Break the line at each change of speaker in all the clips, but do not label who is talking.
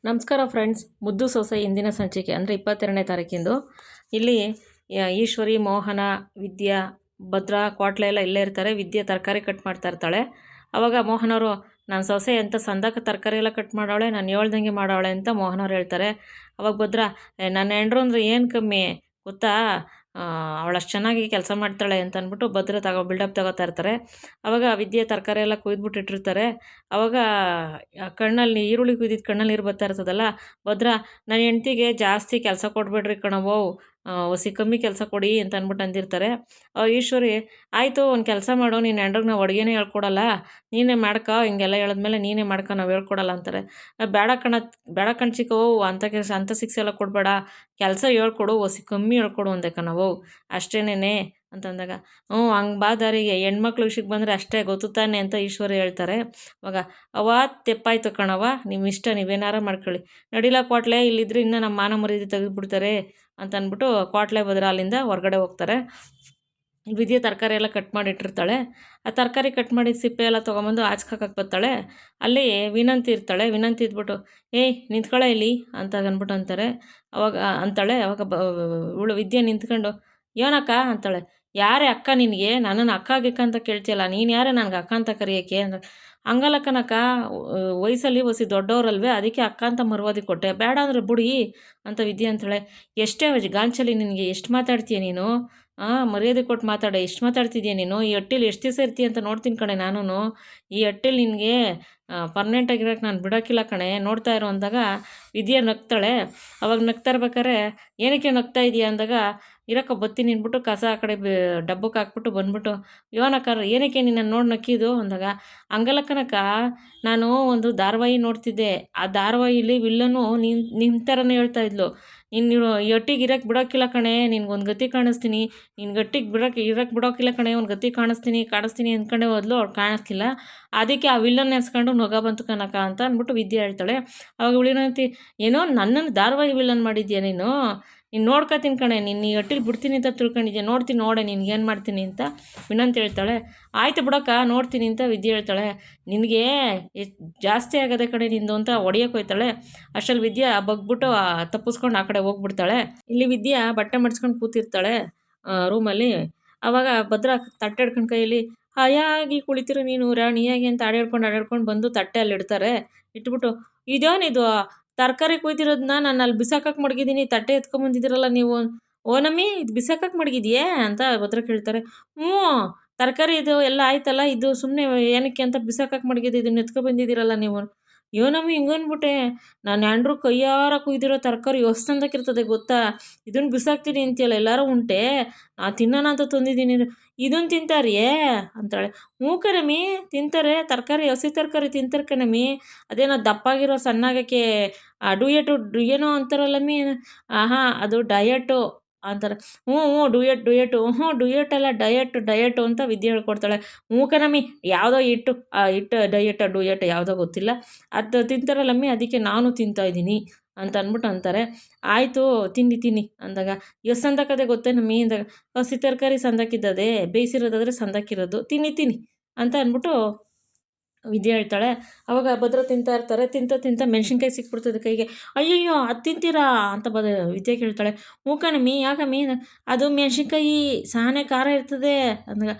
ನಮಸ್ಕಾರ ಫ್ರೆಂಡ್ಸ್. ಮುದ್ದು ಸೊಸೆ ಇಂದಿನ ಸಂಚಿಕೆ ಅಂದರೆ 22ನೇ ತಾರೀಕಿಂದು. ಇಲ್ಲಿ ಈಶ್ವರಿ, ಮೋಹನ, ವಿದ್ಯಾ, ಭದ್ರಾ, ಕ್ವಾಟ್ಲೆ ಎಲ್ಲ ಇಲ್ಲೇ ಇರ್ತಾರೆ. ವಿದ್ಯೆ ತರಕಾರಿ ಕಟ್ ಮಾಡ್ತಾ ಇರ್ತಾಳೆ. ಆವಾಗ ಮೋಹನವರು, ನಾನು ಸೊಸೆ ಅಂತ ಸಂದಕ್ಕೆ ತರಕಾರಿ ಎಲ್ಲ ಕಟ್ ಮಾಡೋಳೆ, ನಾನು ಹೇಳ್ದಂಗೆ ಮಾಡೋಳೆ ಅಂತ ಮೋಹನವ್ರು ಹೇಳ್ತಾರೆ. ಅವಾಗ ಭದ್ರಾ, ನನ್ನ ಹೆಂಡ್ರು ಅಂದ್ರೆ ಏನು ಕಮ್ಮಿ ಗೊತ್ತಾ, ಅವಳಷ್ಟು ಚೆನ್ನಾಗಿ ಕೆಲಸ ಮಾಡ್ತಾಳೆ ಅಂತ ಅಂದ್ಬಿಟ್ಟು ಭದ್ರ ಬಿಲ್ಡಪ್ ತಗೋತಾ ಇರ್ತಾರೆ. ಆವಾಗ ವಿದ್ಯೆ ತರಕಾರಿ ಎಲ್ಲ ಕುಯ್ದುಬಿಟ್ಟಿಟ್ಟಿರ್ತಾರೆ. ಆವಾಗ ಕಣ್ಣಲ್ಲಿ ಈರುಳ್ಳಿ ಕುಯ್ದಿದ್ದು ಕಣ್ಣಲ್ಲಿ ನೀರು ಬರ್ತಾ ಇರ್ತದಲ್ಲ, ಭದ್ರ, ನನ್ನ ಹೆಂಡ್ತಿಗೆ ಜಾಸ್ತಿ ಕೆಲಸ ಕೊಡಬೇಡ್ರಿ ಕಣವೋ, ಒಸಿ ಕಮ್ಮಿ ಕೆಲಸ ಕೊಡಿ ಅಂತ ಅಂದ್ಬಿಟ್ಟು ಅಂದಿರ್ತಾರೆ. ಈಶ್ವರಿ, ಆಯಿತು ಒಂದು ಕೆಲಸ ಮಾಡು, ನೀನು ಹೆಂಡ್ರಿಗೆ ನಾವು ಅಡುಗೆನೇ ಹೇಳ್ಕೊಡಲ್ಲ, ನೀನೇ ಮಾಡ್ಕೊ, ಹಿಂಗೆಲ್ಲ ಹೇಳಿದ್ಮೇಲೆ ನೀನೇ ಮಾಡ್ಕೊ, ನಾವು ಹೇಳ್ಕೊಡಲ್ಲ ಅಂತಾರೆ. ಬೇಡ ಕಣ್ಚಿಕೋ, ಅಂಥ ಕೆಲಸ ಅಂಥ ಶಿಕ್ಷೆ ಎಲ್ಲ ಕೊಡಬೇಡ, ಕೆಲಸ ಹೇಳ್ಕೊಡು, ಒಸಿ ಕಮ್ಮಿ ಹೇಳ್ಕೊಡು ಅಂದೆ ಕಣವೋ, ಅಷ್ಟೇನೇನೆ ಅಂತಂದಾಗ, ಹಂಗೆ ಬಾ ದಾರಿಗೆ, ಹೆಣ್ಮಕ್ಳು ವಿಷಯಕ್ಕೆ ಬಂದರೆ ಅಷ್ಟೇ ಗೊತ್ತು ತಾನೆ ಅಂತ ಈಶ್ವರಿ ಹೇಳ್ತಾರೆ. ಅವಾಗ, ಅವ್ವ ತೆಪ್ಪಾಯ್ತು ಕಣವ, ನಿಮ್ಮ ಇಷ್ಟ, ನೀವೇನಾರ ಮಾಡ್ಕೊಳ್ಳಿ, ನಡಿಲ ಕ್ವಾಟ್ಲೆ, ಇಲ್ಲಿದ್ರೆ ಇನ್ನೂ ನಮ್ಮ ಮಾನ ಮರ್ಯಾದೆ ತೆಗೆದುಬಿಡ್ತಾರೆ ಅಂತ ಅಂದ್ಬಿಟ್ಟು ಕ್ವಾಟ್ಲೆ ಭದ್ರ ಅಲ್ಲಿಂದ ಹೊರಗಡೆ ಹೋಗ್ತಾರೆ. ವಿದ್ಯೆ ತರಕಾರಿ ಎಲ್ಲ ಕಟ್ ಮಾಡಿಟ್ಟಿರ್ತಾಳೆ. ಆ ತರಕಾರಿ ಕಟ್ ಮಾಡಿದ ಸಿಪ್ಪೆ ಎಲ್ಲ ತೊಗೊಂಬಂದು ಆಚ್ಕಾಕಕ್ಕೆ ಬರ್ತಾಳೆ. ಅಲ್ಲಿ ವಿನಂತಿ ಇರ್ತಾಳೆ. ವಿನಂತಿ ಇದ್ಬಿಟ್ಟು, ಏಯ್ ನಿಂತ್ಕೊಳ್ಳೆ ಇಲ್ಲಿ ಅಂತ ಅಂದ್ಬಿಟ್ಟು ಅಂತಾರೆ. ಅವಾಗ ಅಂತಾಳೆ. ಅವಾಗ ಇವಳು ವಿದ್ಯೆ ನಿಂತ್ಕೊಂಡು, ಏನಕ್ಕ ಅಂತಾಳೆ. ಯಾರೇ ಅಕ್ಕ ನಿನಗೆ, ನನ್ನನ್ನು ಅಕ್ಕ ಗಿಕ್ಕ ಅಂತ ಕೇಳ್ತೀಯಲ್ಲ, ನೀನು ಯಾರೇ ನನಗೆ ಅಕ್ಕ ಅಂತ ಕರೆಯೋಕ್ಕೆ ಅಂದ್ರೆ, ಹಂಗಲ್ಲ ಕಣಕ್ಕ, ವಯಸ್ಸಲ್ಲಿ ಒಸಿ ದೊಡ್ಡವರಲ್ವೇ, ಅದಕ್ಕೆ ಅಕ್ಕ ಅಂತ ಮರ್ವಾದಿ ಕೊಟ್ಟೆ, ಬೇಡ ಅಂದರೆ ಬುಡಿ ಅಂತ ವಿದ್ಯೆ ಅಂತಾಳೆ. ಎಷ್ಟೇ ಗಾಂಚಲಿ ನಿನಗೆ, ಎಷ್ಟು ಮಾತಾಡ್ತೀಯ ನೀನು, ಮರ್ಯಾದೆ ಕೊಟ್ಟು ಮಾತಾಡ, ಎಷ್ಟು ಮಾತಾಡ್ತಿದ್ಯಾ ನೀನು, ಈ ಹಟ್ಟಿಲಿ ಎಷ್ಟು ದಿವಸ ಇರ್ತೀಯ ಅಂತ ನೋಡ್ತೀನಿ ಕಣೆ ನಾನು, ಈ ಹಟ್ಟಿಲಿ ನಿನಗೆ ಪರ್ಮನೆಂಟಾಗಿರೋಕ್ಕೆ ನಾನು ಬಿಡೋಕ್ಕಿಲ್ಲ ಕಣೆ, ನೋಡ್ತಾ ಇರೋ ಅಂದಾಗ ವಿದ್ಯೆ ನಗ್ತಾಳೆ. ಅವಾಗ ನಗ್ತಾ ಇರ್ಬೇಕಾರೆ, ಏನಕ್ಕೆ ನಗ್ತಾ ಇದೆಯಾ ಅಂದಾಗ, ಇರಕ್ಕ ಬತ್ತೀನಿ ನಿನ್ಬಿಟ್ಟು ಕಸ ಆ ಕಡೆ ಡಬ್ಬಕ್ಕೆ ಹಾಕ್ಬಿಟ್ಟು ಬಂದ್ಬಿಟ್ಟು, ಯೋನಕ್ಕ ಏನಕ್ಕೆ ನಿನ್ನ ನೋಡಿ ನಕ್ಕಿದು ಅಂದಾಗ, ಹಂಗಲ್ಲ ಕನಕ, ನಾನು ಒಂದು ಧಾರಾವಾಹಿ ನೋಡ್ತಿದ್ದೆ, ಆ ಧಾರಾವಾಹಿಲಿ ವಿಲ್ಲನು ನಿಮ್ಮ ಥರನೇ ಹೇಳ್ತಾ ಇದ್ಲು, ನೀನು ಒಟ್ಟಿಗೆ ಇರೋಕ್ಕೆ ಬಿಡೋಕ್ಕಿಲ್ಲ ಕಣೆ, ನಿನ್ಗೊಂದು ಗತಿ ಕಾಣಿಸ್ತೀನಿ, ನಿನ್ನ ಗಟ್ಟಿಗೆ ಇರೋಕ್ಕೆ ಬಿಡೋಕ್ಕಿಲ್ಲ ಕಣೆ, ಒಂದು ಗತಿ ಕಾಣಿಸ್ತೀನಿ ಅಂದ್ಕೊಂಡೆ ಹೋದ್ಲು. ಅವ್ಳು ಕಾಣಿಸ್ಲಿಲ್ಲ, ಅದಕ್ಕೆ ಆ ವಿಲ್ಲನ್ ನೆನೆಸ್ಕೊಂಡು ನೊಗ ಬಂತು ಕನಕ ಅಂತ ಅಂದ್ಬಿಟ್ಟು ವಿದ್ಯೆ ಹೇಳ್ತಾಳೆ. ಅವಾಗ ಉಳಿನಂತಿ, ಏನೋ ನನ್ನನ್ನು ಧಾರಾವಾಹಿ ವಿಲ್ಲನ್ ಮಾಡಿದ್ಯಾ ನೀನು ನೋಡ್ಕೊತೀನಿ ಕಣೆ, ನಿನ್ನ ಈ ಒಟ್ಟಿಗೆ ಬಿಡ್ತೀನಿ ಅಂತ ತಿಳ್ಕೊಂಡಿದ್ಯಾ, ನೋಡ್ತೀನಿ ನೋಡೆ ನಿನ್ಗೇನು ಮಾಡ್ತೀನಿ ಅಂತ ವಿನಂತಿ ಹೇಳ್ತಾಳೆ. ಆಯ್ತು ಬಿಡಕ್ಕ ನೋಡ್ತೀನಿ ಅಂತ ವಿದ್ಯೆ ಹೇಳ್ತಾಳೆ. ನಿನಗೆ ಜಾಸ್ತಿ ಆಗದೆ ಕಡೆ ನಿಂದು ಅಂತ ಹೊಡಿಯೋಕೆ ಹೋಯ್ತಾಳೆ. ಅಷ್ಟರಲ್ಲಿ ವಿದ್ಯಾ ಬಗ್ಬಿಟ್ಟು ತಪ್ಪಿಸ್ಕೊಂಡು ಆ ಕಡೆ ಹೋಗ್ಬಿಡ್ತಾಳೆ. ಇಲ್ಲಿ ವಿದ್ಯಾ ಬಟ್ಟೆ ಮಡ್ಸ್ಕೊಂಡು ಕೂತಿರ್ತಾಳೆ ರೂಮಲ್ಲಿ. ಆವಾಗ ಭದ್ರ ತಟ್ಟೆ ಹಿಡ್ಕೊಂಡು ಕೈಯಲ್ಲಿ, ಹಾಯಾಗಿ ಕುಳಿತಿರು ನೀನು ರಾಣಿಯಾಗಿ ಅಂತ ಆಡಾಡ್ಕೊಂಡು ಬಂದು ತಟ್ಟೆ ಅಲ್ಲಿ ಇಡ್ತಾರೆ. ಇಟ್ಬಿಟ್ಟು, ಇದೇನಿದು ತರಕಾರಿ ಕುಯ್ದಿರೋದನ್ನ ನಾನು ಅಲ್ಲಿ ಬಿಸಾಕಕ್ಕೆ ಮಡಗಿದ್ದೀನಿ, ತಟ್ಟೆ ಎತ್ಕೊಂಬಂದಿದ್ದೀರಲ್ಲ ನೀವು, ಓನಮ್ಮಿ ಇದು ಬಿಸಾಕಕ್ಕೆ ಮಡಗಿದ್ಯೇ ಅಂತ ಭದ್ರ ಕೇಳ್ತಾರೆ. ತರಕಾರಿ ಇದು ಎಲ್ಲ ಆಯ್ತಲ್ಲ, ಇದು ಸುಮ್ಮನೆ ಏನಕ್ಕೆ ಅಂತ ಬಿಸಾಕಕ್ಕೆ ಮಡಗಿದೆ, ಇದನ್ನ ಎತ್ಕೊಬಂದಿದ್ದೀರಲ್ಲ ನೀವು, ಏನಮ್ಮಿ ಹಿಂಗನ್ಬಿಟ್ಟೆ, ನಾನು ಹ್ಯಾಂಡ್ರು ಕೈಯಾರ ಕುಯ್ದಿರೋ ತರಕಾರಿ ಹೊಸ್ತಂದಕ್ಕಿರ್ತದೆ ಗೊತ್ತಾ, ಇದನ್ನು ಬಿಸಾಕ್ತೀನಿ ಅಂತೀಯಲ್ಲ, ಎಲ್ಲರೂ ಉಂಟೆ, ತಿನ್ನೋಣ ಅಂತ ತಂದಿದ್ದೀನಿ, ಇದನ್ನು ತಿಂತಾರಿಯೇ ಅಂತಾಳೆ. ಕಣಮ್ಮಿ ತಿಂತಾರೆ, ತರಕಾರಿ ಹಸಿ ತರಕಾರಿ ತಿಂತಾರೆ ಕಣಮ್ಮಿ, ಅದೇನೋ ದಪ್ಪಾಗಿರೋ ಸಣ್ಣಾಗಕ್ಕೆ ಡೂಯೆಟು ಏನೋ ಅಂತಾರಲ್ಲಮ್ಮಿ, ಅದು ಡಯಟು ಅಂತಾರೆ. ಡುಯೆಟು ಡುಯೆಟ್ ಅಲ್ಲ ಡಯಟು ಅಂತ ವಿದ್ಯೆ ಹೇಳ್ಕೊಡ್ತಾಳೆ. ಕಣಮ್ಮಿ ಯಾವುದೋ ಹಿಟ್ಟು ಡಯಟ್ ಯಾವುದೋ ಗೊತ್ತಿಲ್ಲ, ಅದು ತಿಂತಾರಲ್ಲಮ್ಮಿ, ಅದಕ್ಕೆ ನಾನು ತಿಂತಾಯಿದ್ದೀನಿ ಅಂತ ಅಂದ್ಬಿಟ್ಟು ಅಂತಾರೆ. ಆಯಿತು ತಿನ್ನಿ ಅಂದಾಗ, ಎಷ್ಟು ಸಂದಕ್ಕದೆ ಗೊತ್ತೇ ನಮ್ಮಿ ಅಂದಾಗ, ಹಸಿ ತರಕಾರಿ ಸಂದಕ್ಕಿದ್ದದೆ, ಬೇಯಿಸಿರೋದಾದರೆ ಸಂದಕ್ಕಿರೋದು, ತಿನ್ನಿ ಅಂತ ಅಂದ್ಬಿಟ್ಟು ವಿದ್ಯೆ ಹೇಳ್ತಾಳೆ. ಅವಾಗ ಭದ್ರ ತಿಂತಾ ಇರ್ತಾರೆ. ತಿಂತ ಮೆಣಸಿನ್ಕಾಯಿ ಸಿಕ್ಬಿಡ್ತದೆ ಕೈಗೆ. ಅಯ್ಯಯ್ಯೋ ಅದು ತಿಂತೀರಾ ಅಂತ ವಿದ್ಯೆ ಕೇಳ್ತಾಳೆ. ಕಣಮ್ಮಿ ಯಾಕಮ್ಮಿ, ಅದು ಮೆಣಸಿನ್ಕಾಯಿ ಸಾನೆ ಖಾರ ಇರ್ತದೆ ಅಂದಾಗ,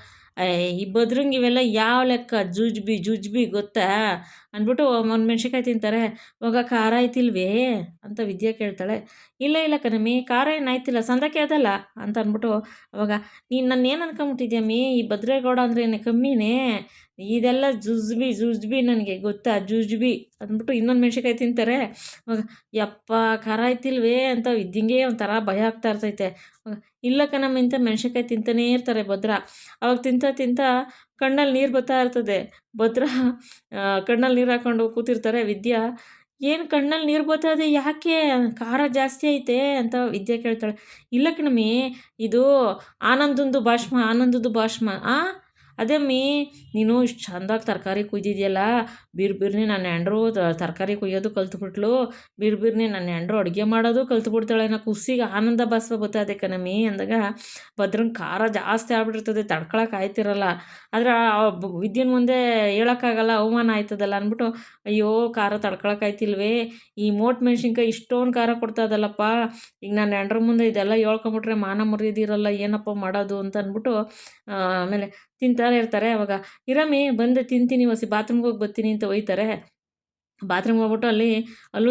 ಈ ಭದ್ರಂಗೆ ಇವೆಲ್ಲ ಯಾವ ಲೆಕ್ಕ, ಜುಜ್ಬಿ ಗೊತ್ತಾ ಅಂದ್ಬಿಟ್ಟು ಒಂದು ಮೆಣಸಿನ್ಕಾಯಿ ತಿಂತಾರೆ. ಇವಾಗ ಖಾರ ಆಯ್ತಿಲ್ವೇ ಅಂತ ವಿದ್ಯೆ ಕೇಳ್ತಾಳೆ. ಇಲ್ಲ ಕಣಮ್ಮಿ, ಖಾರ ಏನಾಯ್ತಿಲ್ಲ, ಸಂದಕ್ಕೆ ಅದಲ್ಲ ಅಂತ ಅಂದ್ಬಿಟ್ಟು, ಅವಾಗ ನೀನು ನನ್ನ ಏನು ಅನ್ಕೊಂಬಿಟ್ಟಿದ್ಯಮ್ಮಿ, ಈ ಭದ್ರೇಗೌಡ ಅಂದರೆ ಏನೇ ಕಮ್ಮಿನೇ, ಇದೆಲ್ಲ ಜುಜ್ಬಿ ನನಗೆ ಗೊತ್ತಾ, ಜುಜ್ಬಿ ಅಂದ್ಬಿಟ್ಟು ಇನ್ನೊಂದು ಮೆಣಸಿನ್ಕಾಯಿ ತಿಂತಾರೆ. ಯಪ್ಪ ಖಾರ ಆಯ್ತಿಲ್ವೇ ಅಂತ ವಿದ್ಯಂಗೆ ಒಂಥರ ಭಯ ಆಗ್ತಾ ಇರ್ತೈತೆ. ಇಲ್ಲ ಕಣಮ್ಮಿ ಅಂತ ಮೆಣಸಿನ್ಕಾಯಿ ತಿಂತಾನೇ ಇರ್ತಾರೆ ಭದ್ರ. ಅವಾಗ ತಿಂತ ಕಣ್ಣಲ್ಲಿ ನೀರು ಬರ್ತಾ ಇರ್ತದೆ. ಭದ್ರ ಕಣ್ಣಲ್ಲಿ ನೀರು ಹಾಕ್ಕೊಂಡು ಕೂತಿರ್ತಾರೆ. ವಿದ್ಯಾ, ಏನು ಕಣ್ಣಲ್ಲಿ ನೀರು ಬರ್ತದೆ ಯಾಕೆ, ಖಾರ ಜಾಸ್ತಿ ಐತೆ ಅಂತ ವಿದ್ಯೆ ಕೇಳ್ತಾಳೆ. ಇಲ್ಲ ಕಣಮ್ಮಿ, ಇದು ಆನಂದದ್ದು ಭಾಷ್ಮ ಅದೇ ಅಮ್ಮಿ ನೀನು ಇಷ್ಟು ಚಂದಾಗಿ ತರಕಾರಿ ಕುಯ್ದಿದ್ಯಲ್ಲ, ಬಿರ್ಬಿರ್ನಿ ನನ್ನ ಹೆಂಡ್ರು ತರಕಾರಿ ಕುಯ್ಯೋದು ಕಲ್ತ್ಬಿಟ್ಲು, ಬಿರ್ಬಿರ್ನಿ ನನ್ನ ಹೆಂಡ್ರು ಅಡುಗೆ ಮಾಡೋದು ಕಲ್ತ್ಬಿಡ್ತಾಳೆ, ನಾ ಕುಸಿಗೆ ಆನಂದ ಬಾಸ್ವ ಬರ್ತದೆ ಕಣಮ್ಮಿ ಅಂದಾಗ ಭದ್ರಂಗೆ ಖಾರ ಜಾಸ್ತಿ ಆಗ್ಬಿಟ್ಟಿರ್ತದೆ, ತಡ್ಕೊಳಕ್ಕೆ ಆಯ್ತಿರಲ್ಲ. ಆದರೆ ವಿದ್ಯೆನ ಮುಂದೆ ಹೇಳೋಕ್ಕಾಗಲ್ಲ, ಅವಮಾನ ಆಯ್ತದಲ್ಲ ಅಂದ್ಬಿಟ್ಟು, ಅಯ್ಯೋ ಖಾರ ತಡ್ಕೊಳಕ್ಕೆ ಆಯ್ತಿಲ್ವೇ, ಈ ಮೋಟ್ ಮೆಣಸಿನ್ಕಾಯಿ ಇಷ್ಟೊಂದು ಖಾರ ಕೊಡ್ತಾ ಇದಲ್ಲಪ್ಪ, ಈಗ ನಾನು ಹೆಂಡ್ರ ಮುಂದೆ ಇದೆಲ್ಲ ಹೇಳ್ಕೊಂಬಿಟ್ರೆ ಮಾನ ಮರ್ಯಾದಿರಲ್ಲ, ಏನಪ್ಪ ಮಾಡೋದು ಅಂತ ಅಂದ್ಬಿಟ್ಟು ಆಮೇಲೆ ತಿಂತಾರೆ ಇರ್ತಾರೆ. ಅವಾಗ ಇರಮ್ಮಿ ಬಂದೆ ತಿಂತೀನಿ ಹೊಸಿ ಬಾತ್ರೂಮ್ಗೆ ಹೋಗಿ ಬರ್ತೀನಿ ಅಂತ ಒಯ್ತಾರೆ. ಬಾತ್ರೂಮ್ಗೆ ಹೋಗ್ಬಿಟ್ಟು ಅಲ್ಲಿ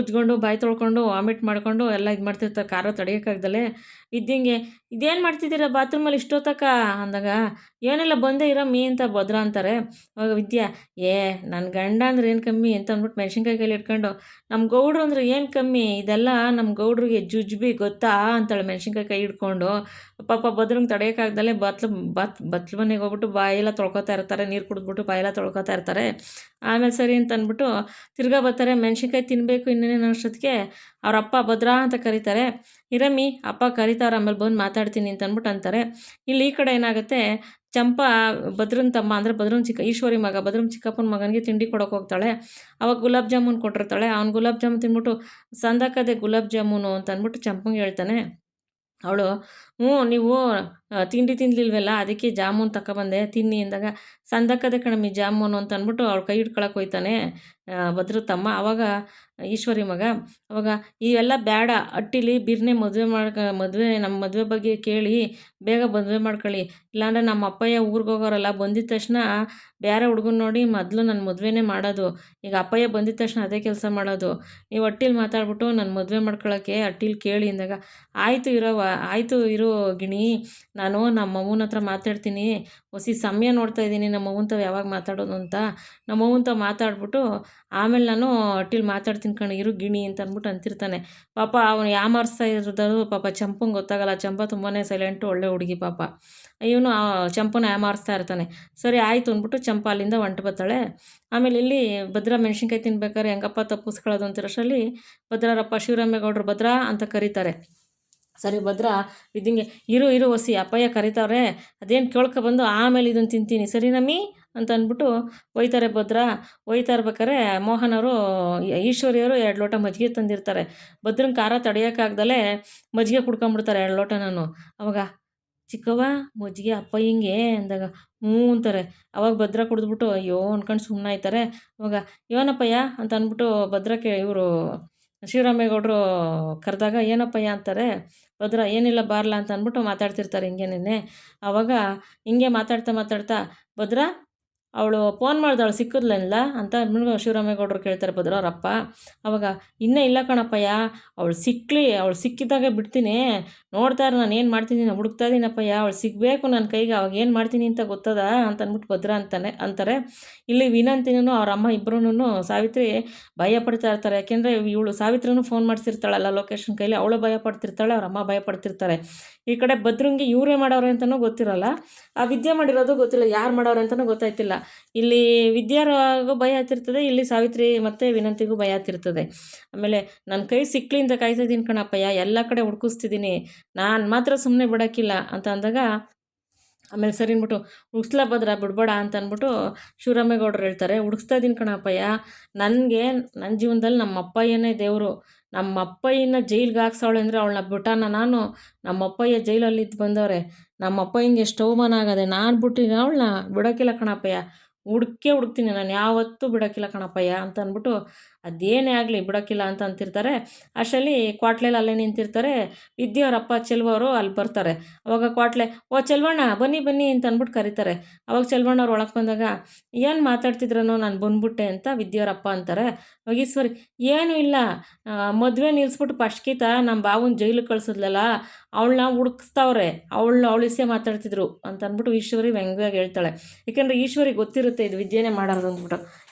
ಉಜ್ಕೊಂಡು ಬಾಯಿ ತೊಳ್ಕೊಂಡು ವಾಮಿಟ್ ಮಾಡ್ಕೊಂಡು ಎಲ್ಲ ಇದು ಮಾಡ್ತಿರ್ತಾರೆ, ಖಾರ ತಡೆಯೋಕ್ಕಾಗ್ದಲೆ. ವಿದ್ಯೆಂಗೆ ಇದೇನು ಮಾಡ್ತಿದ್ದೀರಾ ಬಾತ್ರೂಮಲ್ಲಿ ಇಷ್ಟೊತ್ತಕ್ಕ ಅಂದಾಗ, ಏನಿಲ್ಲ ಬಂದೇ ಇರಮ್ಮಿ ಅಂತ ಭದ್ರ ಅಂತಾರೆ. ಅವಾಗ ವಿದ್ಯಾ, ನನ್ನ ಗಂಡ ಅಂದ್ರೆ ಏನು ಕಮ್ಮಿ ಅಂತ ಅಂದ್ಬಿಟ್ಟು ಮೆಣಸಿನ್ಕಾಯಿ ಕೈಲಿ ಇಟ್ಕೊಂಡು, ನಮ್ಮ ಗೌಡ್ರು ಅಂದ್ರೆ ಏನು ಕಮ್ಮಿ, ಇದೆಲ್ಲ ನಮ್ಮ ಗೌಡ್ರಿಗೆ ಜುಜ್ಬಿ ಗೊತ್ತಾ ಅಂತಾಳೆ ಮೆಣಸಿನ್ಕಾಯಿ ಕೈ ಹಿಡ್ಕೊಂಡು. ಪಾಪ ಭದ್ರಂಗೆ ತಡೆಯೋಕ್ಕಾಗ್ದಲೆ ಬತ್ಲು ಮನೆಗೆ ಹೋಗ್ಬಿಟ್ಟು ಬಾಯೆಲ್ಲ ತೊಳ್ಕೊತಾ ಇರ್ತಾರೆ, ನೀರು ಕುಡಿದ್ಬಿಟ್ಟು ಬಾಯೆಲ್ಲ ತೊಳ್ಕೊತಾ ಇರ್ತಾರೆ. ಆಮೇಲೆ ಸರಿ ಅಂತ ಅಂದ್ಬಿಟ್ಟು ತಿರ್ಗಾ ಬರ್ತಾರೆ, ಮೆಣಸಿನ್ಕಾಯಿ ತಿನ್ನಬೇಕು ಇನ್ನೇನು ಅಷ್ಟೊತ್ತಿಗೆ ಅವ್ರ ಅಪ್ಪ ಭದ್ರಾ ಅಂತ ಕರೀತಾರೆ. ಇರಮ್ಮಿ ಅಪ್ಪ ಕರೀತಾರೆ, ಆಮೇಲೆ ಬಂದು ಮಾತಾಡ್ತೀನಿ ಅಂತ ಅಂದ್ಬಿಟ್ಟು ಅಂತಾರೆ. ಇಲ್ಲಿ ಈ ಕಡೆ ಏನಾಗುತ್ತೆ, ಚಂಪಾ ಭದ್ರನ ತಮ್ಮ ಅಂದರೆ ಭದ್ರನ ಈಶ್ವರಿ ಮಗ ಭದ್ರನ ಚಿಕ್ಕಪ್ಪನ ಮಗನಿಗೆ ತಿಂಡಿ ಕೊಡೋಕೆ ಹೋಗ್ತಾಳೆ. ಅವಾಗ ಗುಲಾಬ್ ಜಾಮೂನ್ ಕೊಟ್ಟಿರ್ತಾಳೆ. ಅವ್ನು ಗುಲಾಬ್ ಜಾಮೂನ್ ತಿಂದ್ಬಿಟ್ಟು, ಸಂದಕ್ಕದೆ ಗುಲಾಬ್ ಜಾಮೂನು ಅಂತ ಅಂದ್ಬಿಟ್ಟು ಚಂಪಂಗೆ ಹೇಳ್ತಾನೆ. ಅವಳು, ನೀವು ತಿಂಡಿ ತಿನ್ನಲಿಲ್ವಲ್ಲ ಅದಕ್ಕೆ ಜಾಮೂನ್ ತಗೊಬಂದೆ ತಿನ್ನಿ ಅಂದಾಗ, ಸಂದಕ್ಕದೆ ಕಣಮ್ಮಿ ಜಾಮೂನು ಅಂತ ಅಂದ್ಬಿಟ್ಟು ಅವ್ಳು ಕೈ ಹಿಡ್ಕೊಳಕ್ಕೆ ಹೋಯ್ತಾನೆ ಭದ್ರ ತಮ್ಮ. ಆವಾಗ ಈಶ್ವರಿ ಮಗ, ಅವಾಗ ಇವೆಲ್ಲ ಬೇಡ, ಅಟ್ಟಿಲಿ ಬಿರ್ನೆ ಮದುವೆ ನಮ್ಮ ಮದುವೆ ಬಗ್ಗೆ ಕೇಳಿ ಬೇಗ ಮದುವೆ ಮಾಡ್ಕೊಳ್ಳಿ, ಇಲ್ಲಾಂದರೆ ನಮ್ಮ ಅಪ್ಪಯ್ಯ ಊರಿಗೆ ಹೋಗೋರಲ್ಲ, ಬಂದಿದ್ದ ತಕ್ಷಣ ಬೇರೆ ಹುಡುಗನ ನೋಡಿ ಮೊದಲು ನನ್ನ ಮದುವೆನೇ ಮಾಡೋದು, ಈಗ ಅಪ್ಪಯ್ಯ ಬಂದಿದ್ದ ತಕ್ಷಣ ಅದೇ ಕೆಲಸ ಮಾಡೋದು, ನೀವು ಅಟ್ಟಿಲಿ ಮಾತಾಡ್ಬಿಟ್ಟು ನನ್ನ ಮದುವೆ ಮಾಡ್ಕೊಳ್ಳೋಕ್ಕೆ ಅಟ್ಟಿಲಿ ಕೇಳಿ ಅಂದಾಗ, ಆಯಿತು ಇರೋ ಗಿಣಿ, ನಾನು ನಮ್ಮ ಅವ್ವನ ಹತ್ರ ಮಾತಾಡ್ತೀನಿ, ಹೊಸಿ ಸಮಯ ನೋಡ್ತಾ ಇದ್ದೀನಿ ನಮ್ಮ ಅವ್ವನ ತಾವ ಯಾವಾಗ ಮಾತಾಡೋದು ಅಂತ, ನಮ್ಮ ಅವ್ವನ ತಾವ ಮಾತಾಡ್ಬಿಟ್ಟು ಆಮೇಲೆ ನಾನು ಅಟ್ಟಿಲಿ ಮಾತಾಡ್ತೀನಿ ಕಣೆ ಇರು ಗಿಣಿ ಅಂತ ಅಂದ್ಬಿಟ್ಟು ಅಂತಿರ್ತಾನೆ. ಪಾಪ ಅವನು ಯಾಮಾರಿಸ್ತಾ ಇರೋದು ಪಾಪ ಚಂಪಂಗೆ ಗೊತ್ತಾಗಲ್ಲ. ಚಂಪ ತುಂಬಾ ಸೈಲೆಂಟು, ಒಳ್ಳೆ ಹುಡುಗಿ ಪಾಪ. ಇವನು ಚಂಪನ ಯಾಮಾರಿಸ್ತಾ ಇರ್ತಾನೆ. ಸರಿ ಆಯಿತು ಅಂದ್ಬಿಟ್ಟು ಚಂಪ ಅಲ್ಲಿಂದ ಹೊಂಟು ಬರ್ತಾಳೆ. ಆಮೇಲೆ ಇಲ್ಲಿ ಭದ್ರ ಮೆಣಸಿನ್ಕಾಯಿ ತಿನ್ಬೇಕಾದ್ರೆ ಹೆಂಗಪ್ಪ ತಪ್ಪಿಸ್ಕೊಳ್ಳೋದು ಅಂತಿರೋಷ್ಟರಲ್ಲಿ ಭದ್ರರಪ್ಪ ಶಿವರಾಮೇಗೌಡರು ಭದ್ರಾ ಅಂತ ಕರೀತಾರೆ. ಸರಿ ಭದ್ರ ಇದ್ದಂಗೆ ಇರು ಹೊಸಿ ಅಪ್ಪಯ್ಯ ಕರೀತಾವ್ರೆ, ಅದೇನು ಕೇಳ್ಕೊಬಂದು ಆಮೇಲೆ ಇದನ್ನು ತಿಂತೀನಿ ಸರಿನಮ್ಮಿ ಅಂತ ಅಂದ್ಬಿಟ್ಟು ಒಯ್ತಾರೆ. ಭದ್ರ ಒಯ್ತಾ ಇರ್ಬೇಕಾರೆ ಮೋಹನವರು ಈಶ್ವರಿಯವರು 2 ಲೋಟ ಮಜ್ಜಿಗೆ ತಂದಿರ್ತಾರೆ. ಭದ್ರಂಗೆ ಖಾರ ತಡೆಯೋಕ್ಕಾಗ್ದಲೇ ಮಜ್ಜಿಗೆ ಕುಡ್ಕೊಂಬಿಡ್ತಾರೆ 2 ಲೋಟ. ನಾನು ಅವಾಗ, ಚಿಕ್ಕವ್ವ ಮಜ್ಜಿಗೆ ಅಪ್ಪಯ್ಯಂಗೆ ಅಂದಾಗ ಹ್ಞೂ ಅಂತಾರೆ. ಅವಾಗ ಭದ್ರ ಕುಡಿದ್ಬಿಟ್ಟು ಅಯ್ಯೋ ಅನ್ಕೊಂಡು ಸುಮ್ಮನೆ ಆಯ್ತಾರೆ. ಅವಾಗ ಏನಪ್ಪಯ್ಯ ಅಂತ ಅಂದ್ಬಿಟ್ಟು ಭದ್ರಕ್ಕೆ ಇವರು ಶಿವರಾಮೇಗೌಡರು ಕರೆದಾಗ ಏನಪ್ಪಯ್ಯ ಅಂತಾರೆ. ಭದ್ರ ಏನಿಲ್ಲ ಬಾರ್ಲ ಅಂತ ಅಂದ್ಬಿಟ್ಟು ಮಾತಾಡ್ತಿರ್ತಾರೆ ಹಿಂಗೇನೆ. ಆವಾಗ ಹಿಂಗೆ ಮಾತಾಡ್ತಾ ಭದ್ರ ಅವಳು ಫೋನ್ ಮಾಡ್ದವಳು ಸಿಕ್ಕಿದ್ಲಲ್ಲ ಅಂತ ಅಂದ್ಬಿಟ್ಟು ಶಿವರಾಮೇಗೌಡರು ಕೇಳ್ತಾರೆ ಭದ್ರವ್ರಪ್ಪ. ಅವಾಗ ಇನ್ನೂ ಇಲ್ಲ ಕಣಪ್ಪಯ್ಯ, ಅವಳು ಸಿಕ್ಕಿದಾಗ ಬಿಡ್ತೀನಿ, ನೋಡ್ತಾ ಇರು ನಾನು ಏನು ಮಾಡ್ತೀನಿ, ನಾನು ಹುಡುಕ್ತಾ ಇದ್ದೀನಪ್ಪಯ್ಯ, ಅವಳು ಸಿಗಬೇಕು ನನ್ನ ಕೈಗೆ, ಅವಾಗ ಏನು ಮಾಡ್ತೀನಿ ಅಂತ ಗೊತ್ತದ ಅಂತ ಅಂದ್ಬಿಟ್ಟು ಭದ್ರ ಅಂತಾರೆ. ಇಲ್ಲಿ ವಿನಂತಿನೂ ಅವ್ರ ಅಮ್ಮ ಇಬ್ಬರೂ ಸಾವಿತ್ರಿ ಭಯ ಪಡ್ತಾ ಇರ್ತಾರೆ. ಯಾಕೆಂದರೆ ಇವಳು ಸಾವಿತ್ರಿನೂ ಫೋನ್ ಮಾಡಿಸಿರ್ತಾಳಲ್ಲ ಲೊಕೇಶನ್ ಕೈಲಿ, ಅವಳು ಭಯ ಪಡ್ತಿರ್ತಾಳೆ, ಅವ್ರ ಅಮ್ಮ ಭಯ ಪಡ್ತಿರ್ತಾರೆ. ಈ ಕಡೆ ಭದ್ರಂಗೆ ಇವರೇ ಮಾಡೋರೆ ಅಂತಲೂ ಗೊತ್ತಿರಲ್ಲ, ಆ ವಿದ್ಯೆ ಮಾಡಿರೋದು ಗೊತ್ತಿಲ್ಲ, ಯಾರು ಮಾಡೋರೆ ಅಂತಲೂ ಗೊತ್ತಾಯ್ತಿಲ್ಲ. ಇಲ್ಲಿ ವಿದ್ಯಾರಿಗೂ ಭಯ ಆಗ್ತಿರ್ತದೆ, ಇಲ್ಲಿ ಸಾವಿತ್ರಿ ಮತ್ತು ವಿನಂತಿಗೂ ಭಯ ಆಗ್ತಿರ್ತದೆ. ಆಮೇಲೆ ನನ್ನ ಕೈ ಸಿಕ್ಲಿ ಅಂತ ಕಾಯ್ತಾ ಇದ್ದೀನಿ ಕಣಪ್ಪಯ್ಯ, ಎಲ್ಲ ಕಡೆ ಹುಡ್ಕಿಸ್ತಿದ್ದೀನಿ, ನಾನು ಮಾತ್ರ ಸುಮ್ಮನೆ ಬಿಡೋಕ್ಕಿಲ್ಲ ಅಂತ ಅಂದಾಗ, ಆಮೇಲೆ ಸರಿ ಅಂದ್ಬಿಟ್ಟು ಹುಡ್ಸ್ಲಾ ಭದ್ರ ಬಿಡ್ಬೇಡ ಅಂತ ಅಂದ್ಬಿಟ್ಟು ಶಿವರಾಮೇಗೌಡರು ಹೇಳ್ತಾರೆ. ಹುಡುಕ್ಸ್ತಾ ಇದ್ದೀನಿ ಕಣಪ್ಪಯ್ಯ, ನನಗೆ ನನ್ನ ಜೀವನದಲ್ಲಿ ನಮ್ಮ ಅಪ್ಪಯ್ಯನೇ ದೇವರು, ನಮ್ಮ ಅಪ್ಪಯ್ಯನ ಜೈಲಿಗೆ ಹಾಕ್ಸವಳೆ ಅಂದರೆ ಅವಳನ್ನ ಬಿಟ್ಟಾನ ನಾನು, ನಮ್ಮ ಅಪ್ಪಯ್ಯ ಜೈಲಲ್ಲಿದ್ದು ಬಂದವ್ರೆ, ನಮ್ಮ ಅಪ್ಪಯ್ಯಂಗೆ ಎಷ್ಟು ಅವಮಾನ ಆಗದೆ, ನಾನು ಬಿಟ್ಟಿನಿ ಅವಳನ್ನ ಬಿಡೋಕ್ಕಿಲ್ಲ ಕಣಪ್ಪಯ್ಯ, ಹುಡುಕ್ತೀನಿ ನಾನು, ಯಾವತ್ತೂ ಬಿಡೋಕ್ಕಿಲ್ಲ ಕಣಪ್ಪಯ್ಯ ಅಂತ ಅಂದ್ಬಿಟ್ಟು ಅದೇನೇ ಆಗಲಿ ಬಿಡೋಕ್ಕಿಲ್ಲ ಅಂತ ಅಂತಿರ್ತಾರೆ. ಅಷ್ಟರಲ್ಲಿ ಕ್ವಾಟ್ಲೆಲ್ಲಿ ಅಲ್ಲೇ ನಿಂತಿರ್ತಾರೆ. ವಿದ್ಯೆಯವರಪ್ಪ ಚೆಲ್ವವರು ಅಲ್ಲಿ ಬರ್ತಾರೆ. ಅವಾಗ ಕ್ವಾಟ್ಲೆ, ಓ ಚೆಲ್ವಣ್ಣ ಬನ್ನಿ ಅಂತ ಅಂದ್ಬಿಟ್ಟು ಕರೀತಾರೆ. ಅವಾಗ ಚೆಲ್ವಣ್ಣವ್ರು ಒಳಗೆ ಬಂದಾಗ, ಏನು ಮಾತಾಡ್ತಿದ್ರನೋ ನಾನು ಬಂದ್ಬಿಟ್ಟೆ ಅಂತ ವಿದ್ಯೆಯವರಪ್ಪ ಅಂತಾರೆ. ಅವಾಗ ಈಶ್ವರಿ, ಏನೂ ಇಲ್ಲ, ಮದುವೆ ನಿಲ್ಲಿಸ್ಬಿಟ್ಟು ಫಸ್ಟ್ಕಿತ ನಮ್ಮ ಬಾವನ ಜೈಲಿಗೆ ಕಳಿಸಿದ್ಲಲ್ಲ, ಅವಳನ್ನ ಹುಡುಕಿಸ್ತಾವ್ರೆ, ಅವಳಿಸೇ ಮಾತಾಡ್ತಿದ್ರು ಅಂತ ಅಂದ್ಬಿಟ್ಟು ಈಶ್ವರಿ ವ್ಯಂಗ್ಯವಾಗಿ ಹೇಳ್ತಾಳೆ. ಯಾಕೆಂದರೆ ಈಶ್ವರಿ ಗೊತ್ತಿರುತ್ತೆ ಇದು ವಿದ್ಯೆನೇ ಮಾಡೋದು ಅಂದ್ಬಿಟ್ಟು.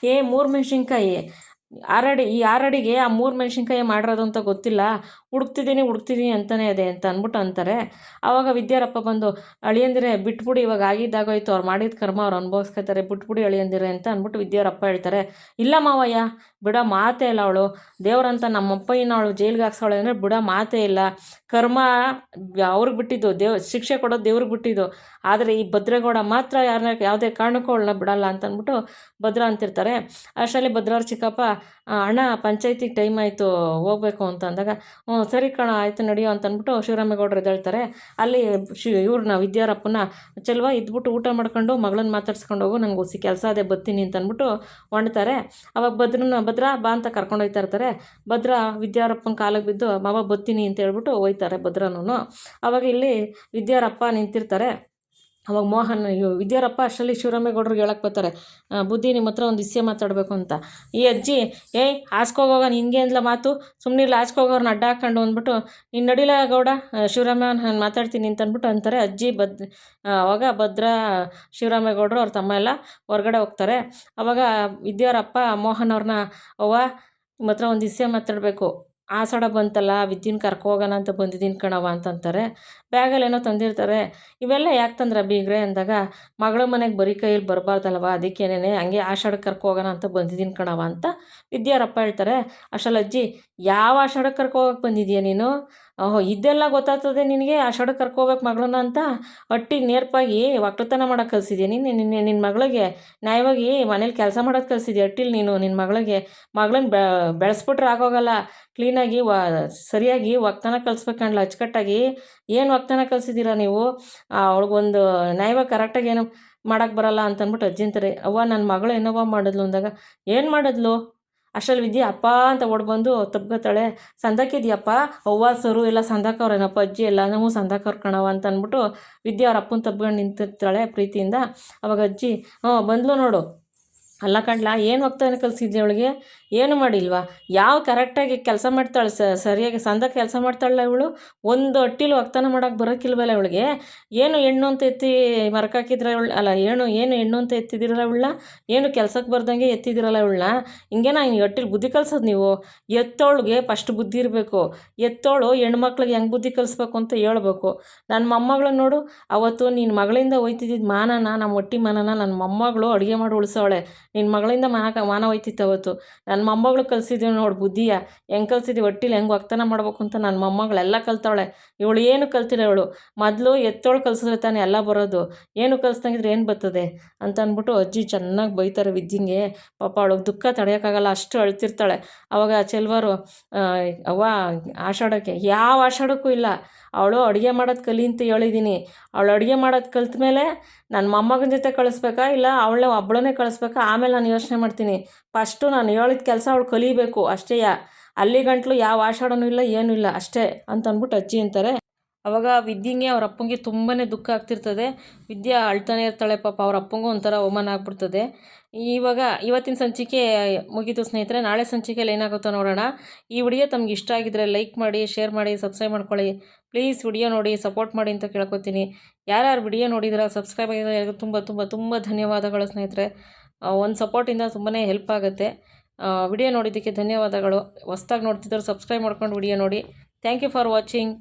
3 ಮೆಣಸಿನ್ಕಾಯಿ 6 ಅಡಿ, ಈ 6 ಅಡಿಗೆ ಆ 3 ಮೆಣಸಿನ್ಕಾಯಿ ಮಾಡಿರೋದು ಅಂತ ಗೊತ್ತಿಲ್ಲ, ಹುಡುಕ್ತಿದ್ದೀನಿ ಅಂತಲೇ ಇದೆ ಅಂತ ಅಂದ್ಬಿಟ್ಟು ಅಂತಾರೆ. ಆವಾಗ ವಿದ್ಯಾರಪ್ಪ ಬಂದು, ಅಳಿಯಂದಿರೆ ಬಿಟ್ಬಿಡಿ, ಇವಾಗ ಆಗಿದ್ದಾಗೋಯ್ತು, ಅವ್ರು ಮಾಡಿದ ಕರ್ಮ ಅವ್ರು ಅನುಭವಿಸ್ಕೊತಾರೆ, ಬಿಟ್ಬಿಡಿ ಅಳಿಯಂದಿರೆ ಅಂತ ಅಂದ್ಬಿಟ್ಟು ವಿದ್ಯಾರಪ್ಪ ಹೇಳ್ತಾರೆ. ಇಲ್ಲ ಮಾವಯ್ಯ, ಬಿಡೋ ಮಾತೇ ಇಲ್ಲ, ಅವಳು ದೇವ್ರಂತ ನಮ್ಮಪ್ಪಯ್ಯನ ಅವಳು ಜೈಲಿಗೆ ಹಾಕ್ಸೋಳೆ ಅಂದರೆ ಬಿಡೋ ಮಾತೇ ಇಲ್ಲ. ಕರ್ಮ ಅವ್ರಿಗೆ ಬಿಟ್ಟಿದ್ದು, ಶಿಕ್ಷೆ ಕೊಡೋದು ದೇವ್ರಿಗೆ ಬಿಟ್ಟಿದ್ದು. ಆದರೆ ಈ ಭದ್ರೇಗೌಡ ಮಾತ್ರ ಯಾವುದೇ ಕಾರಣಕ್ಕೂ ಅವಳನ್ನ ಬಿಡಲ್ಲ ಅಂತ ಅಂದ್ಬಿಟ್ಟು ಭದ್ರ ಅಂತಿರ್ತಾರೆ. ಅಷ್ಟರಲ್ಲಿ ಭದ್ರವ್ರ ಚಿಕ್ಕಪ್ಪ, ಅಣ್ಣ ಪಂಚಾಯತಿಗೆ ಟೈಮ್ ಆಯಿತು ಹೋಗ್ಬೇಕು ಅಂತ ಅಂದಾಗ, ಹ್ಞೂ ಸರಿ ಕಣ ಆಯಿತು ನಡೆಯೋ ಅಂತ ಅಂದ್ಬಿಟ್ಟು ಶಿವರಾಮೇಗೌಡರು ಎದ್ದೇಳ್ತಾರೆ. ಅಲ್ಲಿ ಇವ್ರನ್ನ ವಿದ್ಯಾರಪ್ಪನ, ಚೆಲ್ವ ಇದ್ಬಿಟ್ಟು ಊಟ ಮಾಡ್ಕೊಂಡು ಮಗಳನ್ನ ಮಾತಾಡ್ಸ್ಕೊಂಡು ಹೋಗು, ನಂಗೆ ಹೊಸಿ ಕೆಲಸ ಅದೇ ಬರ್ತೀನಿ ಅಂತ ಅಂದ್ಬಿಟ್ಟು ಹೊಣ್ತಾರೆ. ಅವಾಗ ಭದ್ರ ಬಾ ಅಂತ ಕರ್ಕೊಂಡು ಹೋಗ್ತಾ ಇರ್ತಾರೆ. ಭದ್ರ ವಿದ್ಯಾರಪ್ಪನ ಕಾಲಿಗೆ ಬಿದ್ದು, ಮಾವ ಬರ್ತೀನಿ ಅಂತ ಹೇಳ್ಬಿಟ್ಟು ಹೋಯ್ತಾರೆ ಭದ್ರನೂ. ಅವಾಗ ಇಲ್ಲಿ ವಿದ್ಯಾರಪ್ಪ ನಿಂತಿರ್ತಾರೆ. ಅವಾಗ ಮೋಹನ್ ವಿದ್ಯಾರಪ್ಪ ಅಷ್ಟರಲ್ಲಿ ಶಿವರಾಮೇಗೌಡರಿಗೆ ಹೇಳಕ್ಕೆ ಬರ್ತಾರೆ, ಬುದ್ಧಿ ನಿಮ್ಮ ಹತ್ರ ಒಂದು ವಿಷಯ ಮಾತಾಡಬೇಕು ಅಂತ. ಈ ಅಜ್ಜಿ, ಏಯ್ ಹಾಸ್ಕೋಗೋಗ, ನಿನಗೆ ಅಂದ್ಲ ಮಾತು, ಸುಮ್ಮನಿಲ್ಲ ಹಾಸ್ಕೋಗೋರ್ನ ಅಡ್ಡ ಹಾಕೊಂಡು ಅಂದ್ಬಿಟ್ಟು, ನೀನು ನಡಿಲ ಗೌಡ, ಶಿವರಾಮ ನಾನು ಮಾತಾಡ್ತೀನಿ ಅಂತ ಅಂದ್ಬಿಟ್ಟು ಅಂತಾರೆ. ಅಜ್ಜಿ ಅವಾಗ ಭದ್ರ ಶಿವರಾಮೇಗೌಡರು ಅವ್ರ ತಮ್ಮ ಎಲ್ಲ ಹೊರಗಡೆ ಹೋಗ್ತಾರೆ. ಅವಾಗ ವಿದ್ಯಾರಪ್ಪ ಮೋಹನ್ ಅವ್ರನ್ನ, ಅವ್ವ ನಿಮ್ಮ ಹತ್ರ ಒಂದು ವಿಷಯ ಮಾತಾಡಬೇಕು, ಆಷಾಢ ಬಂತಲ್ಲ, ವಿದ್ಯೆನ ಕರ್ಕೋಗೋಣ ಅಂತ ಬಂದಿದ್ದೀನಿ ಕಣವ ಅಂತಂತಾರೆ. ಬ್ಯಾಗಲ್ಲಿ ಏನೋ ತಂದಿರ್ತಾರೆ. ಇವೆಲ್ಲ ಯಾಕೆ ತಂದ್ರೆ ಬೀಗ್ರೆ ಅಂದಾಗ, ಮಗಳ ಮನೆಗೆ ಬರೀ ಕೈಯಲ್ಲಿ ಬರಬಾರ್ದಲ್ವ, ಅದಕ್ಕೇನೆ ಹಂಗೆ ಆಷಾಢಕ್ಕೆ ಕರ್ಕೋಗೋಣ ಅಂತ ಬಂದಿದ್ದೀನಿ ಕಣವ ಅಂತ ವಿದ್ಯಾರಪ್ಪ ಹೇಳ್ತಾರೆ. ಅಷ್ಟರಲ್ಲಿ ಅಜ್ಜಿ, ಯಾವ ಆಷಾಢಕ್ಕೆ ಕರ್ಕೋಗಕ್ಕೆ ಬಂದಿದ್ದೀಯ ನೀನು? ಓಹೋ, ಇದೆಲ್ಲ ಗೊತ್ತಾಗ್ತದೆ ನಿನಗೆ, ಆಷಾಢಕ್ಕೆ ಕರ್ಕೋಬೇಕು ಮಗಳನ್ನ ಅಂತ ಹೊಟ್ಟಿಗೆ ನೇರ್ಪಾಗಿ ಒಕ್ಕಲತನ ಮಾಡೋಕ್ಕೆ ಕಲಿಸಿದ್ಯಾ ನೀನು? ನಿನ್ನ ಮಗಳಿಗೆ ನ್ಯಾಯವಾಗಿ ಮನೇಲಿ ಕೆಲಸ ಮಾಡೋದು ಕಲಿಸಿದ್ಯಾ ಹೊಟ್ಟಿಲಿ ನೀನು? ನಿನ್ನ ಮಗಳನ್ನ ಬೆಳೆಸ್ಬಿಟ್ರೆ ಆಗೋಗಲ್ಲ, ಕ್ಲೀನಾಗಿ ಸರಿಯಾಗಿ ಒಕ್ತನ ಕಲಿಸ್ಬೇಕಂಡ್ಲ, ಅಚ್ಚುಕಟ್ಟಾಗಿ. ಏನು ಒಕ್ತನ ಕಲಿಸಿದ್ದೀರಾ ನೀವು? ಅವಳಿಗೊಂದು ನ್ಯಾಯವಾಗಿ ಕರೆಕ್ಟಾಗಿ ಏನು ಮಾಡೋಕ್ಕೆ ಬರಲ್ಲ ಅಂತ ಅಂದ್ಬಿಟ್ಟು ಅಜ್ಜಿ ಅಂತಾರೆ. ಅವ್ವ ನನ್ನ ಮಗಳು ಏನವ್ವ ಮಾಡಿದ್ಲು ಅಂದಾಗ, ಏನು ಮಾಡಿದ್ಲು? ಅಷ್ಟರಲ್ಲಿ ವಿದ್ಯೆ ಅಪ್ಪ ಅಂತ ಓಡ್ಬಂದು ತಬ್ಕೊತಾಳೆ. ಸಂದಕ್ಕಿದ್ಯಪ್ಪ, ಅವ್ವ ಸರು ಎಲ್ಲ ಸಂದಕ್ಕವ್ರೇನಪ್ಪ, ಅಜ್ಜಿ ಎಲ್ಲ ನಾವು ಸಂದಕ್ಕವ್ರು ಕಣವ ಅಂತ ಅಂದ್ಬಿಟ್ಟು ವಿದ್ಯೆ ಅವ್ರ ಅಪ್ಪನ ತಬ್ಕೊಂಡು ನಿಂತಿರ್ತಾಳೆ ಪ್ರೀತಿಯಿಂದ. ಅವಾಗ ಅಜ್ಜಿ, ಬಂದ್ಲು ನೋಡು, ಅಲ್ಲ ಕಣ್ಲ, ಏನು ಹೋಗ್ತಾನೆ ಕಲಿಸಿದ್ದೆ ಅವಳಿಗೆ? ಏನು ಮಾಡಿಲ್ವಾ? ಯಾವ ಕರೆಕ್ಟಾಗಿ ಕೆಲಸ ಮಾಡ್ತಾಳೆ, ಸರಿಯಾಗಿ ಸಂದಾಗ ಕೆಲಸ ಮಾಡ್ತಾಳಲ್ಲ ಇವಳು? ಒಂದು ಹೊಟ್ಟಿಲು ಒಕ್ತನ ಮಾಡೋಕ್ಕೆ ಬರೋಕ್ಕಿಲ್ವಲ್ಲ ಇವಳಿಗೆ? ಏನು ಹೆಣ್ಣು ಅಂತ ಎತ್ತಿ ಮರಕಾಕಿದ್ರೆ ಇವಳು, ಅಲ್ಲ ಏನು ಹೆಣ್ಣು ಅಂತ ಎತ್ತಿದಿರಲ್ಲ ಇವಳನ್ನ? ಏನು ಕೆಲಸಕ್ಕೆ ಬರ್ದಂಗೆ ಎತ್ತಿದಿರಲ್ಲ ಇವಳನ್ನ? ಹಿಂಗೇನ ಈ ಹೊಟ್ಟಿಲಿ ಬುದ್ಧಿ ಕಲ್ಸೋದು ನೀವು? ಎತ್ತೋಳಿಗೆ ಫಸ್ಟ್ ಬುದ್ಧಿ ಇರಬೇಕು. ಎತ್ತೋಳು ಹೆಣ್ಮಕ್ಳಿಗೆ ಹೆಂಗೆ ಬುದ್ಧಿ ಕಲಿಸ್ಬೇಕು ಅಂತ ಹೇಳ್ಬೇಕು. ನನ್ನ ಮೊಮ್ಮಗಳನ್ನ ನೋಡು, ಅವತ್ತು ನಿನ್ನ ಮಗಳಿಂದ ಹೋಯ್ತಿದ್ದಿದ್ದು ಮಾನನ, ನಮ್ಮ ಹೊಟ್ಟಿ ಮಾನನ ನನ್ನ ಮೊಮ್ಮಗಳು ಅಡುಗೆ ಮಾಡಿ ಉಳಿಸೋಳೆ. ನಿನ್ನ ಮಗಳಿಂದ ಮಾನ ಹೋಯ್ತಿತ್ತು ಅವತ್ತು. ನನ್ನ ಮೊಮ್ಮಗಳು ಕಲಿಸಿದ್ದೀವಿ ನೋಡಿ ಬುದ್ಧಿಯ, ಹೆಂಗೆ ಕಲಿಸಿದ್ದೀವಿ ಹೊಟ್ಟಿಲಿ ಹೆಂಗೆ ವಕ್ತನ ಮಾಡ್ಬೇಕು ಅಂತ ನನ್ನ ಮೊಮ್ಮಗಳೆಲ್ಲ ಕಲ್ತಾವಳೆ. ಇವಳು ಏನು ಕಲ್ತಿಲ್ಲ ಇವಳು. ಮೊದಲು ಎತ್ತೋಳು ಕಲಿಸಿದ್ರೆ ತಾನೇ ಎಲ್ಲ ಬರೋದು. ಏನು ಕಲಿಸ್ದಂಗಿದ್ರೆ ಏನು ಬರ್ತದೆ ಅಂತ ಅಂದ್ಬಿಟ್ಟು ಅಜ್ಜಿ ಚೆನ್ನಾಗಿ ಬೈತಾರೆ ವಿದ್ಯೆಗೆ. ಪಾಪ ಅವಳಿಗೆ ದುಃಖ ತಡೆಯೋಕ್ಕಾಗಲ್ಲ, ಅಷ್ಟು ಅಳ್ತಿರ್ತಾಳೆ. ಅವಾಗ ಚೆಲ್ವರು, ಅವ್ವ ಆಷಾಢಕ್ಕೆ ಯಾವ ಆಷಾಢಕ್ಕೂ ಇಲ್ಲ, ಅವಳು ಅಡುಗೆ ಮಾಡೋದು ಕಲಿ ಅಂತ ಹೇಳಿದ್ದೀನಿ. ಅವಳು ಅಡುಗೆ ಮಾಡೋದು ಕಲ್ತ ಮೇಲೆ ನನ್ನ ಮೊಮ್ಮಗನ ಜೊತೆ ಕಳಿಸ್ಬೇಕಾ, ಇಲ್ಲ ಅವಳೇ ಒಬ್ಬಳನ್ನೇ ಕಳಿಸ್ಬೇಕಾ, ಆಮೇಲೆ ನಾನು ಯೋಚನೆ ಮಾಡ್ತೀನಿ. ಫಸ್ಟು ನಾನು ಹೇಳಿದ ಕೆಲಸ ಅವಳು ಕಲಿಬೇಕು ಅಷ್ಟೇ. ಅಲ್ಲಿ ಗಂಟ್ಲು ಯಾವ ಆಷಾಢನೂ ಇಲ್ಲ, ಏನೂ ಇಲ್ಲ ಅಷ್ಟೇ ಅಂತ ಅಂದ್ಬಿಟ್ಟು ಅಜ್ಜಿ ಅಂತಾರೆ. ಅವಾಗ ವಿದ್ಯೆಗೆ ಅವ್ರ ಅಪ್ಪಂಗೆ ತುಂಬಾ ದುಃಖ ಆಗ್ತಿರ್ತದೆ. ವಿದ್ಯಾ ಅಳ್ತಾನೆ ಇರ್ತಾಳೆ. ಪಾಪ ಅವ್ರ ಅಪ್ಪಂಗೂ ಒಂಥರ ಅವಮಾನ ಆಗ್ಬಿಡ್ತದೆ. ಇವತ್ತಿನ ಸಂಚಿಕೆ ಮುಗೀತು ಸ್ನೇಹಿತರೆ. ನಾಳೆ ಸಂಚಿಕೆಯಲ್ಲಿ ಏನಾಗುತ್ತೋ ನೋಡೋಣ. ಈ ವಿಡಿಯೋ ತಮ್ಗೆ ಇಷ್ಟ ಆಗಿದ್ರೆ ಲೈಕ್ ಮಾಡಿ, ಶೇರ್ ಮಾಡಿ, ಸಬ್ಸ್ಕ್ರೈಬ್ ಮಾಡ್ಕೊಳ್ಳಿ. ಪ್ಲೀಸ್ ವಿಡಿಯೋ ನೋಡಿ ಸಪೋರ್ಟ್ ಮಾಡಿ ಅಂತ ಕೇಳ್ಕೊತೀನಿ. ಯಾರ್ಯಾರು ವಿಡಿಯೋ ನೋಡಿದ್ರೆ ಸಬ್ಸ್ಕ್ರೈಬ್ ಆಗಿದ್ರೆ ತುಂಬ ತುಂಬ ತುಂಬ ಧನ್ಯವಾದಗಳು ಸ್ನೇಹಿತರೆ. ಒಂದು ಸಪೋರ್ಟಿಂದ ತುಂಬಾ ಹೆಲ್ಪ್ ಆಗುತ್ತೆ. ವಿಡಿಯೋ ನೋಡಿದ್ದಕ್ಕೆ ಧನ್ಯವಾದಗಳು. ಹೊಸ್ದಾಗಿ ನೋಡ್ತಿದ್ದವರು ಸಬ್ಸ್ಕ್ರೈಬ್ ಮಾಡ್ಕೊಂಡು ವಿಡಿಯೋ ನೋಡಿ. Thank you for watching.